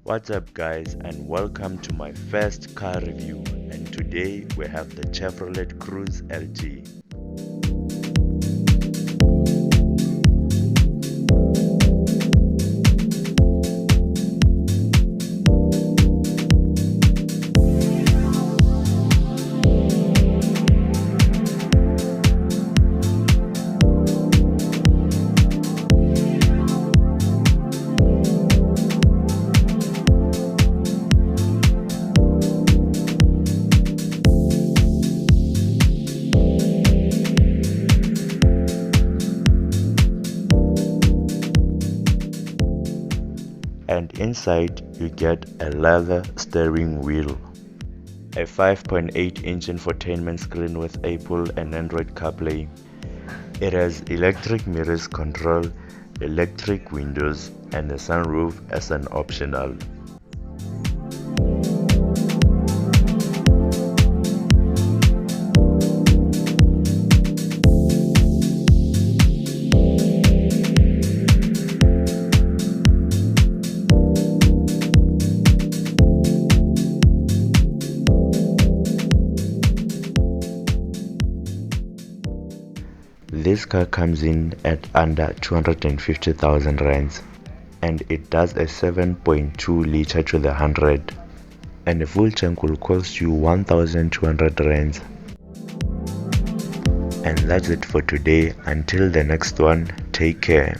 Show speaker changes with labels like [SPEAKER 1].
[SPEAKER 1] What's up guys, and welcome to my first car review, and today we have the Chevrolet Cruze LT. And inside you get a leather steering wheel, a 5.8-inch infotainment screen with Apple and Android CarPlay. It has electric mirrors control, electric windows, and a sunroof as an optional. This car comes in at under 250,000 rands, and it does a 7.2 liter to the 100, and a full tank will cost you 1,200 rands. And that's it for today. Until the next one, take care.